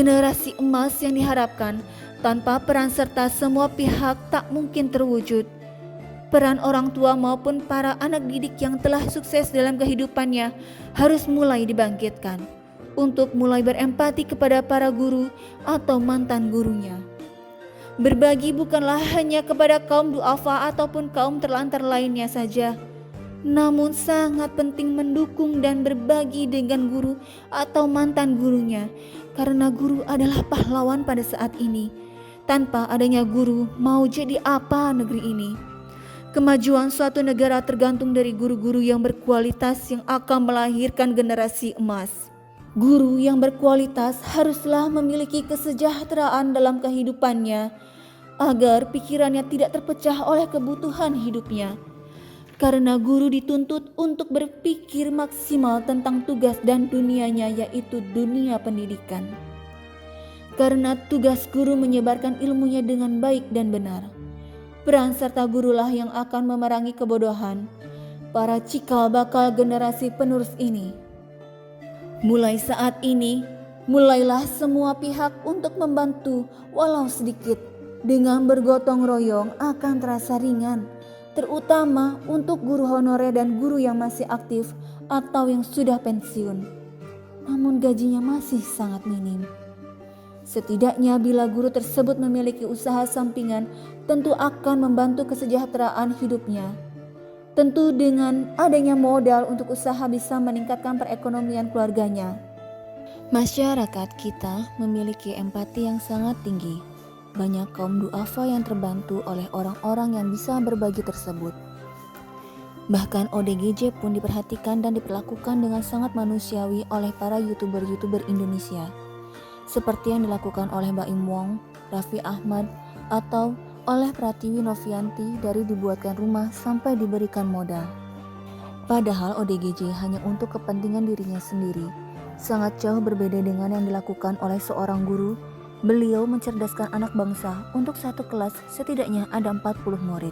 Generasi emas yang diharapkan tanpa peran serta semua pihak tak mungkin terwujud. Peran orang tua maupun para anak didik yang telah sukses dalam kehidupannya harus mulai dibangkitkan untuk mulai berempati kepada para guru atau mantan gurunya. Berbagi bukanlah hanya kepada kaum duafa ataupun kaum terlantar lainnya saja, namun sangat penting mendukung dan berbagi dengan guru atau mantan gurunya, karena guru adalah pahlawan pada saat ini. Tanpa adanya guru, mau jadi apa negeri ini? Kemajuan suatu negara tergantung dari guru-guru yang berkualitas yang akan melahirkan generasi emas. Guru yang berkualitas haruslah memiliki kesejahteraan dalam kehidupannya, agar pikirannya tidak terpecah oleh kebutuhan hidupnya. Karena guru dituntut untuk berpikir maksimal tentang tugas dan dunianya, yaitu dunia pendidikan. Karena tugas guru menyebarkan ilmunya dengan baik dan benar. Peran serta gurulah yang akan memerangi kebodohan para cikal bakal generasi penerus ini. Mulai saat ini, mulailah semua pihak untuk membantu walau sedikit. Dengan bergotong royong akan terasa ringan, terutama untuk guru honorer dan guru yang masih aktif atau yang sudah pensiun. Namun gajinya masih sangat minim. Setidaknya bila guru tersebut memiliki usaha sampingan, tentu akan membantu kesejahteraan hidupnya. Tentu dengan adanya modal untuk usaha bisa meningkatkan perekonomian keluarganya. Masyarakat kita memiliki empati yang sangat tinggi. Banyak kaum duafa yang terbantu oleh orang-orang yang bisa berbagi tersebut. Bahkan ODGJ pun diperhatikan dan diperlakukan dengan sangat manusiawi oleh para YouTuber-YouTuber Indonesia. Seperti yang dilakukan oleh Mbak Im Wong, Raffi Ahmad, atau oleh Pratiwi Novianti dari dibuatkan rumah sampai diberikan modal. Padahal ODGJ hanya untuk kepentingan dirinya sendiri. Sangat jauh berbeda dengan yang dilakukan oleh seorang guru. Beliau mencerdaskan anak bangsa untuk satu kelas setidaknya ada 40 murid.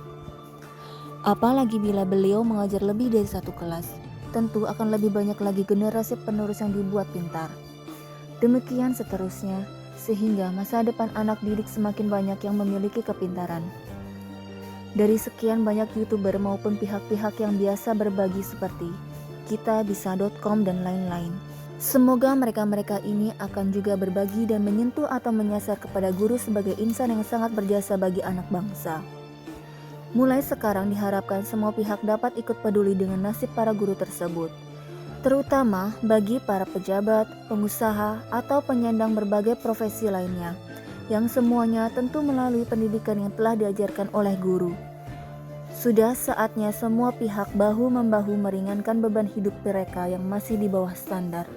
Apalagi bila beliau mengajar lebih dari satu kelas, tentu akan lebih banyak lagi generasi penerus yang dibuat pintar. Demikian seterusnya, sehingga masa depan anak didik semakin banyak yang memiliki kepintaran. Dari sekian banyak YouTuber maupun pihak-pihak yang biasa berbagi seperti kitabisa.com dan lain-lain. Semoga mereka-mereka ini akan juga berbagi dan menyentuh atau menyasar kepada guru sebagai insan yang sangat berjasa bagi anak bangsa. Mulai sekarang diharapkan semua pihak dapat ikut peduli dengan nasib para guru tersebut, terutama bagi para pejabat, pengusaha, atau penyandang berbagai profesi lainnya, yang semuanya tentu melalui pendidikan yang telah diajarkan oleh guru. Sudah saatnya semua pihak bahu-membahu meringankan beban hidup mereka yang masih di bawah standar.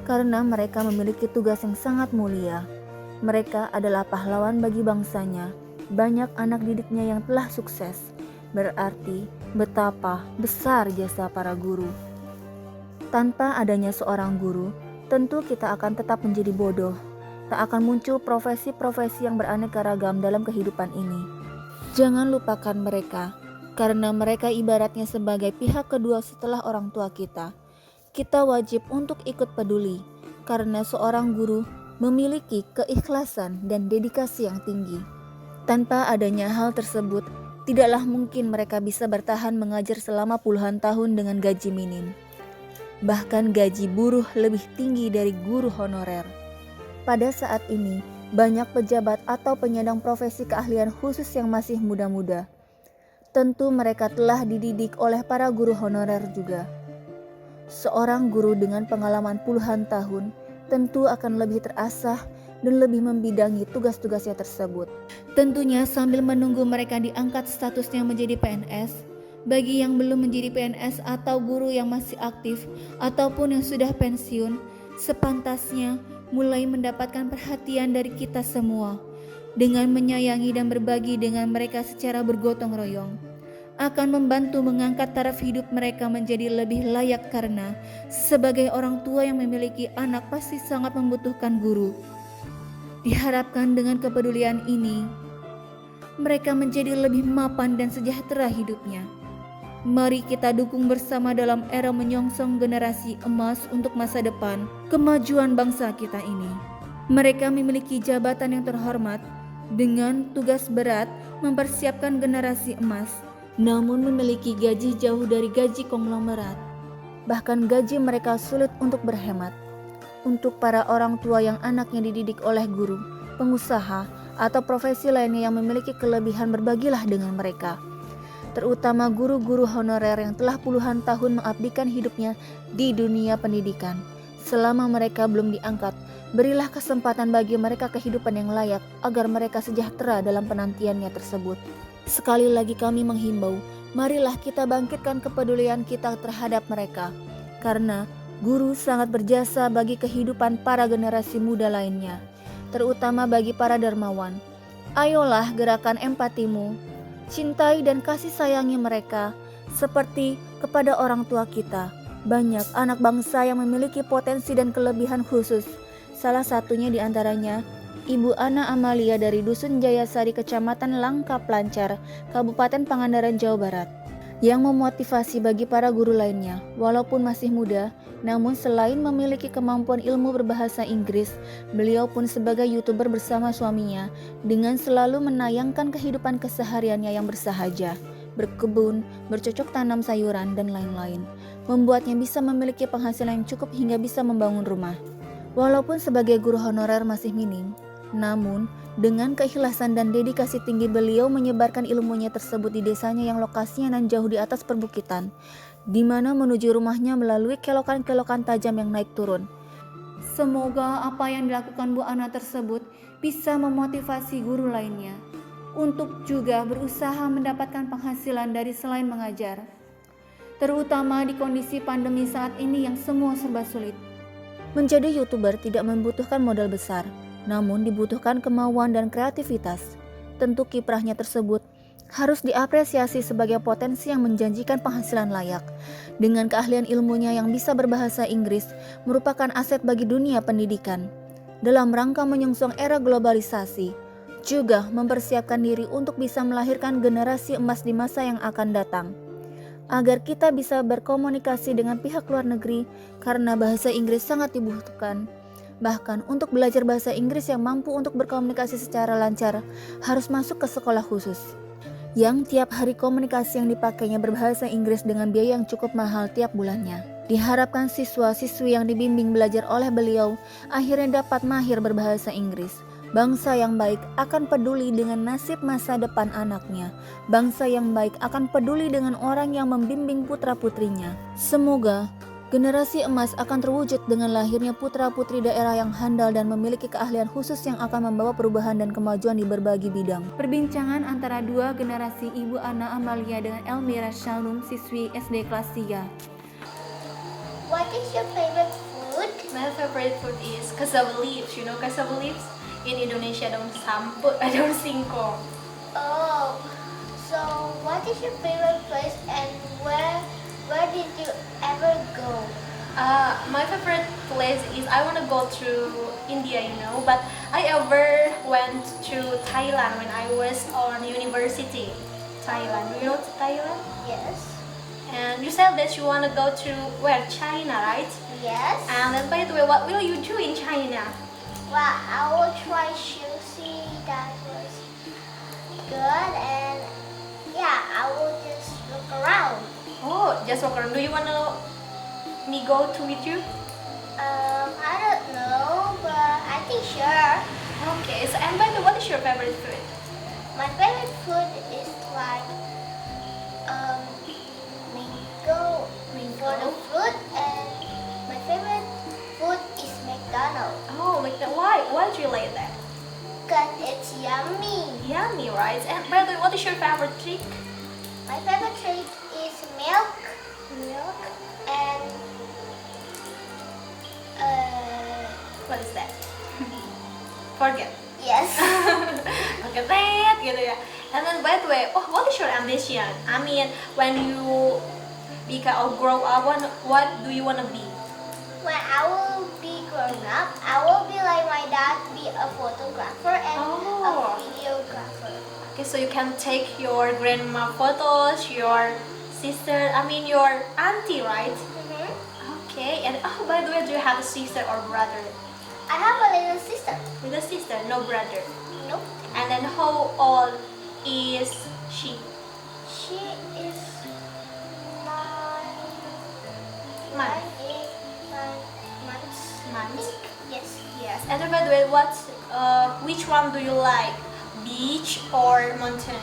Karena mereka memiliki tugas yang sangat mulia. Mereka adalah pahlawan bagi bangsanya. Banyak anak didiknya yang telah sukses. Berarti betapa besar jasa para guru. Tanpa adanya seorang guru, tentu kita akan tetap menjadi bodoh. Tak akan muncul profesi-profesi yang beraneka ragam dalam kehidupan ini. Jangan lupakan mereka, karena mereka ibaratnya sebagai pihak kedua setelah orang tua kita. Kita wajib untuk ikut peduli, karena seorang guru memiliki keikhlasan dan dedikasi yang tinggi. Tanpa adanya hal tersebut, tidaklah mungkin mereka bisa bertahan mengajar selama puluhan tahun dengan gaji minim. Bahkan gaji buruh lebih tinggi dari guru honorer. Pada saat ini, banyak pejabat atau penyandang profesi keahlian khusus yang masih muda-muda. Tentu mereka telah dididik oleh para guru honorer juga. Seorang guru dengan pengalaman puluhan tahun tentu akan lebih terasah dan lebih membidangi tugas-tugasnya tersebut. Tentunya sambil menunggu mereka diangkat statusnya menjadi PNS, bagi yang belum menjadi PNS atau guru yang masih aktif ataupun yang sudah pensiun, sepantasnya mulai mendapatkan perhatian dari kita semua dengan menyayangi dan berbagi dengan mereka secara bergotong royong. Akan membantu mengangkat taraf hidup mereka menjadi lebih layak, karena sebagai orang tua yang memiliki anak pasti sangat membutuhkan guru. Diharapkan dengan kepedulian ini, mereka menjadi lebih mapan dan sejahtera hidupnya. Mari kita dukung bersama dalam era menyongsong generasi emas untuk masa depan kemajuan bangsa kita ini. Mereka memiliki jabatan yang terhormat dengan tugas berat mempersiapkan generasi emas, namun memiliki gaji jauh dari gaji konglomerat. Bahkan gaji mereka sulit untuk berhemat. Untuk para orang tua yang anaknya dididik oleh guru, pengusaha, atau profesi lainnya yang memiliki kelebihan, berbagilah dengan mereka. Terutama guru-guru honorer yang telah puluhan tahun mengabdikan hidupnya di dunia pendidikan. Selama mereka belum diangkat, berilah kesempatan bagi mereka kehidupan yang layak agar mereka sejahtera dalam penantiannya tersebut. Sekali lagi kami menghimbau, marilah kita bangkitkan kepedulian kita terhadap mereka, karena guru sangat berjasa bagi kehidupan para generasi muda lainnya, terutama bagi para dermawan. Ayolah gerakan empatimu, cintai dan kasih sayangi mereka seperti kepada orang tua kita. Banyak anak bangsa yang memiliki potensi dan kelebihan khusus. Salah satunya diantaranya Ibu Ana Amalia dari Dusun Jayasari, Kecamatan Langkap Lancar, Kabupaten Pangandaran, Jawa Barat, yang memotivasi bagi para guru lainnya. Walaupun masih muda, namun selain memiliki kemampuan ilmu berbahasa Inggris, beliau pun sebagai YouTuber bersama suaminya dengan selalu menayangkan kehidupan kesehariannya yang bersahaja, berkebun, bercocok tanam sayuran, dan lain-lain, membuatnya bisa memiliki penghasilan yang cukup hingga bisa membangun rumah. Walaupun sebagai guru honorer masih minim, namun dengan keikhlasan dan dedikasi tinggi beliau menyebarkan ilmunya tersebut di desanya yang lokasinya nan jauh di atas perbukitan, di mana menuju rumahnya melalui kelokan-kelokan tajam yang naik turun. Semoga apa yang dilakukan Bu Ana tersebut bisa memotivasi guru lainnya untuk juga berusaha mendapatkan penghasilan dari selain mengajar, terutama di kondisi pandemi saat ini yang semua serba sulit. Menjadi YouTuber tidak membutuhkan modal besar, namun dibutuhkan kemauan dan kreativitas. Tentu kiprahnya tersebut harus diapresiasi sebagai potensi yang menjanjikan penghasilan layak. Dengan keahlian ilmunya yang bisa berbahasa Inggris merupakan aset bagi dunia pendidikan. Dalam rangka menyongsong era globalisasi, juga mempersiapkan diri untuk bisa melahirkan generasi emas di masa yang akan datang. Agar kita bisa berkomunikasi dengan pihak luar negeri karena bahasa Inggris sangat dibutuhkan. Bahkan untuk belajar bahasa Inggris yang mampu untuk berkomunikasi secara lancar harus masuk ke sekolah khusus, yang tiap hari komunikasi yang dipakainya berbahasa Inggris dengan biaya yang cukup mahal tiap bulannya. Diharapkan siswa-siswi yang dibimbing belajar oleh beliau akhirnya dapat mahir berbahasa Inggris. Bangsa yang baik akan peduli dengan nasib masa depan anaknya. Bangsa yang baik akan peduli dengan orang yang membimbing putra-putrinya. Semoga generasi emas akan terwujud dengan lahirnya putra-putri daerah yang handal dan memiliki keahlian khusus yang akan membawa perubahan dan kemajuan di berbagai bidang. Perbincangan antara dua generasi Ibu Ana Amalia dengan Elmira Shalom, siswi SD kelas 3. What is your favorite food? My favorite food is cassava leaves. You know cassava leaves? In Indonesia, daun samput, daun singkong. Oh, so what is your favorite place and where did you ever go? My favorite place is I want to go to India, but I ever went to Thailand when I was on university. Thailand, you know Thailand? Yes. And you said that you want to go to where? China, right? Yes. And then by the way, what will you do in China? Well, I will try sushi that was good, and yeah, I will just look around. Oh, just walk around. Do you want me go to with you? I don't know, but I think sure. Okay, so and by the way, what is your favorite food? My favorite food is like mango for the fruit, and my favorite food is McDonald's. Oh, like that. Why? Why do you like that? Cause it's yummy. Yummy, right? And by the way, what is your favorite drink? My favorite treat is milk Milk. and What is that? Forget. yes. Okay, that gitu ya. And then by the way, what is your ambition? I mean, when you become or grow up, what do you want to be? When I will be grown up, I will be like my dad, be a photographer and a Oh. videographer. Okay, so you can take your grandma photos, your your auntie, right? Mm-hmm. Okay, and by the way, do you have a sister or brother? I have a little sister. Little sister, no brother. Nope. And then how old is she? She is 9, Month. 9 months. Months. Yes. Yes. And then by the way, which one do you like? Beach or mountain?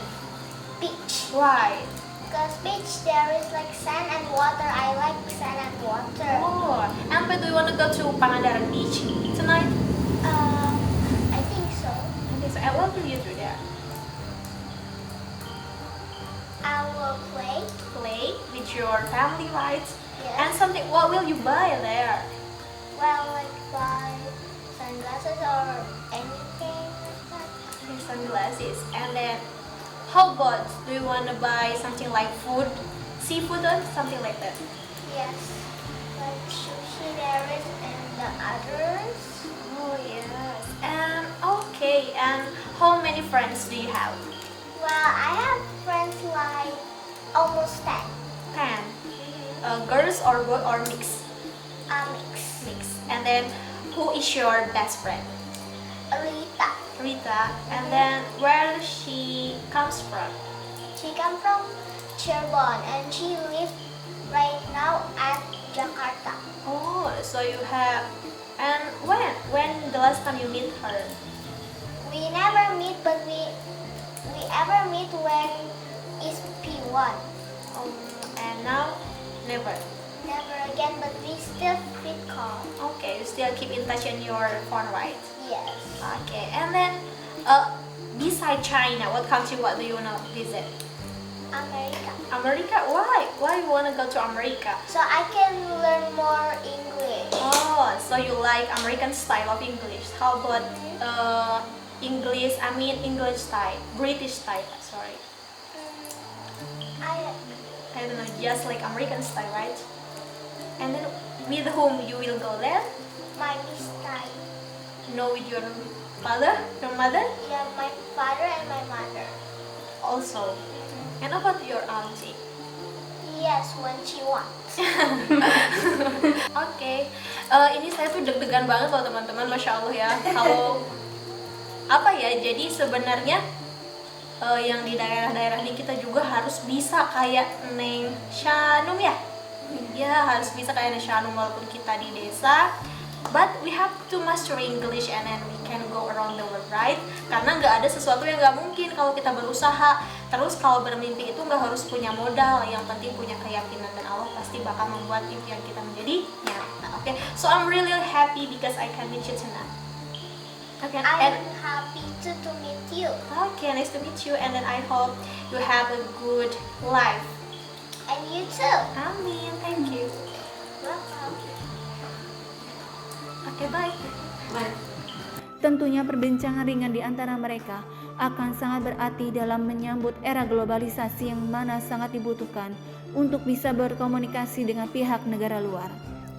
Beach. Why? Because beach there is like sand and water. I like sand and water. Oh, and but do you want to go to Pangandaran Beach tonight? I think so. I think so. And what will you do there? I will play. Play with your family, right? Yes. And something. What will you buy there? Well, like buy sunglasses or anything like that. Okay, sunglasses. And then, how about do you want to buy something like food, seafood or something like that? Yes. Like sushi there is and the others. Oh yes. And okay. And how many friends do you have? Well, I have friends like almost 10. 10. Girls or boy or mix? A mix. Mix. And then, who is your best friend? Rita. Rita. And then, where she comes from? She comes from Cirebon and she lives right now at Jakarta. Oh, so you have. And when? When the last time you meet her? We never meet, but we ever meet when is P1. And now, never. Never again, but we still fit call. Okay, you still keep in touch on your phone, right? Yes. Okay, and then, beside China, what country? What do you wanna visit? America. America. Why? Why you wanna go to America? So I can learn more English. Oh, so you like American style of English? How about English? I mean English style, British style. Sorry, I don't know. Just like American style, right? And then with whom you will go there? My Miss Tai. No, with your father, your mother, Yeah, my father and my mother. also. And about your auntie? Yes, when she wants. Oke, ini saya tuh deg-degan banget loh teman-teman, masya Allah ya. Kalau apa ya, jadi sebenarnya yang di daerah-daerah ini kita juga harus bisa kayak Neng Shanum ya. Ya harus bisa kayak Neng Shanum walaupun kita di desa. But we have to master English and then we can go around the world, right? Karena nggak ada sesuatu yang nggak mungkin kalau kita berusaha. Terus kalau bermimpi itu nggak harus punya modal, yang penting punya keyakinan dan Allah pasti bakal membuat impian kita menjadi nyata. Oke, so I'm really happy because I can meet you tonight. Okay, I'm happy to meet you. okay, nice to meet you, and then I hope you have a good life. And you too. Amin, thank you. Welcome. Oke, bye. Bye. Tentunya perbincangan ringan di antara mereka akan sangat berarti dalam menyambut era globalisasi yang mana sangat dibutuhkan untuk bisa berkomunikasi dengan pihak negara luar.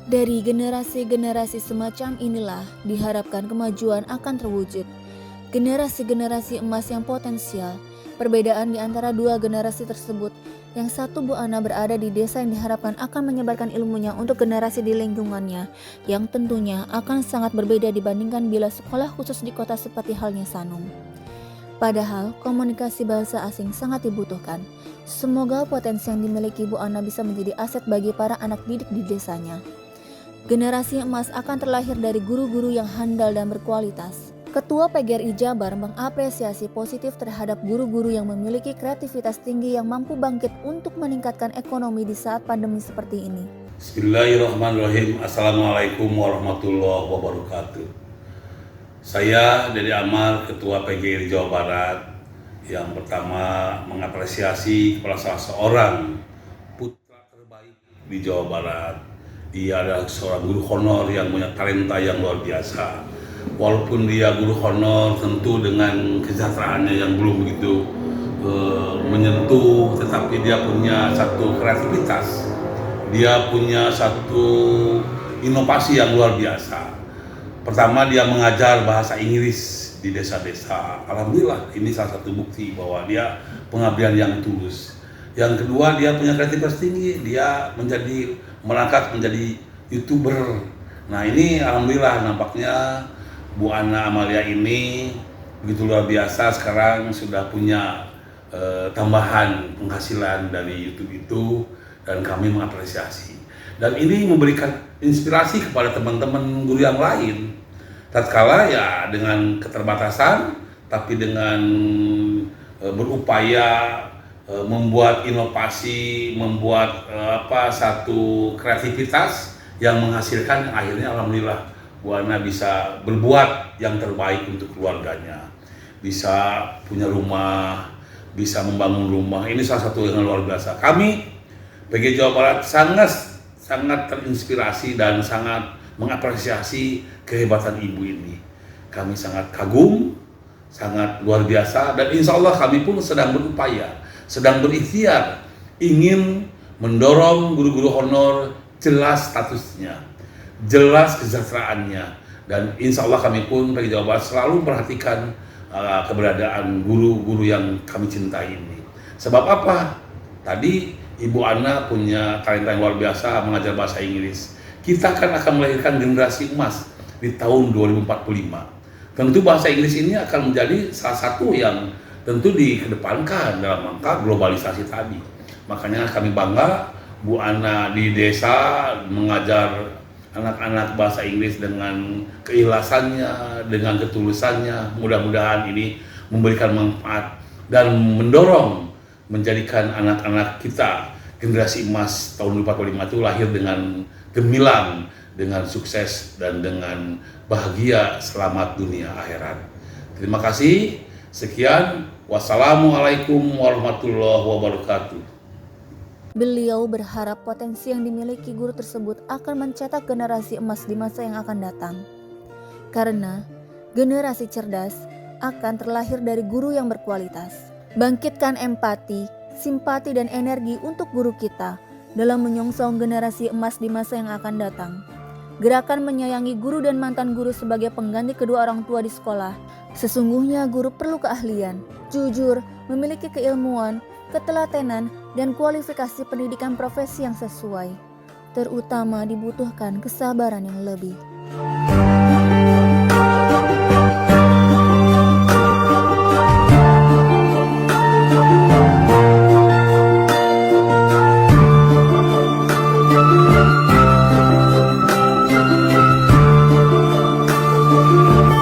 Dari generasi-generasi semacam inilah diharapkan kemajuan akan terwujud. Generasi-generasi emas yang potensial. Perbedaan di antara dua generasi tersebut, yang satu Bu Ana berada di desa yang diharapkan akan menyebarkan ilmunya untuk generasi di lingkungannya, yang tentunya akan sangat berbeda dibandingkan bila sekolah khusus di kota seperti halnya Sanum. Padahal komunikasi bahasa asing sangat dibutuhkan. Semoga potensi yang dimiliki Bu Ana bisa menjadi aset bagi para anak didik di desanya. Generasi emas akan terlahir dari guru-guru yang handal dan berkualitas. Ketua PGRI Jabar mengapresiasi positif terhadap guru-guru yang memiliki kreativitas tinggi yang mampu bangkit untuk meningkatkan ekonomi di saat pandemi seperti ini. Bismillahirrahmanirrahim. Assalamualaikum warahmatullahi wabarakatuh. Saya Dede Amal, Ketua PGRI Jawa Barat, yang pertama mengapresiasi kepada salah seorang putra terbaik di Jawa Barat. Dia adalah seorang guru honor yang punya talenta yang luar biasa. Walaupun dia guru honor, tentu dengan kesejahteraannya yang belum begitu menyentuh, tetapi dia punya satu kreativitas, dia punya satu inovasi yang luar biasa. Pertama, dia mengajar bahasa Inggris di desa-desa. Alhamdulillah, ini salah satu bukti bahwa dia pengabdian yang tulus. Yang kedua, dia punya kreativitas tinggi, dia merangkak menjadi YouTuber. Nah, ini alhamdulillah nampaknya Bu Ana Amalia ini begitu luar biasa, sekarang sudah punya tambahan penghasilan dari YouTube itu, dan kami mengapresiasi. Dan ini memberikan inspirasi kepada teman-teman guru yang lain. Tatkala ya dengan keterbatasan, tapi dengan berupaya membuat inovasi, membuat satu kreativitas yang menghasilkan, akhirnya alhamdulillah Bu Ana bisa berbuat yang terbaik untuk keluarganya, bisa punya rumah, bisa membangun rumah. Ini salah satu yang luar biasa. Kami PGRI Jawa Barat sangat terinspirasi dan sangat mengapresiasi kehebatan ibu ini. Kami sangat kagum, sangat luar biasa, dan insya Allah kami pun sedang berupaya, sedang berikhtiar ingin mendorong guru-guru honor jelas statusnya, jelas kesejahteraannya, dan insya Allah kami pun PGRI Jawa Barat selalu memperhatikan keberadaan guru-guru yang kami cintai ini. Sebab apa? Tadi Ibu Ana punya talenta yang luar biasa mengajar bahasa Inggris. Kita akan melahirkan generasi emas di tahun 2045. Tentu bahasa Inggris ini akan menjadi salah satu yang tentu dikedepankan dalam rangka globalisasi tadi. Makanya kami bangga Bu Ana di desa mengajar anak-anak bahasa Inggris dengan keikhlasannya, dengan ketulusannya. Mudah-mudahan ini memberikan manfaat dan mendorong menjadikan anak-anak kita generasi emas tahun 2045 itu lahir dengan gemilang, dengan sukses, dan dengan bahagia selamat dunia akhirat. Terima kasih. Sekian. Wassalamualaikum warahmatullahi wabarakatuh. Beliau berharap potensi yang dimiliki guru tersebut akan mencetak generasi emas di masa yang akan datang. Karena generasi cerdas akan terlahir dari guru yang berkualitas. Bangkitkan empati, simpati, dan energi untuk guru kita dalam menyongsong generasi emas di masa yang akan datang. Gerakan menyayangi guru dan mantan guru sebagai pengganti kedua orang tua di sekolah. Sesungguhnya guru perlu keahlian, jujur, memiliki keilmuan, ketelatenan, dan kualifikasi pendidikan profesi yang sesuai. Terutama dibutuhkan kesabaran yang lebih.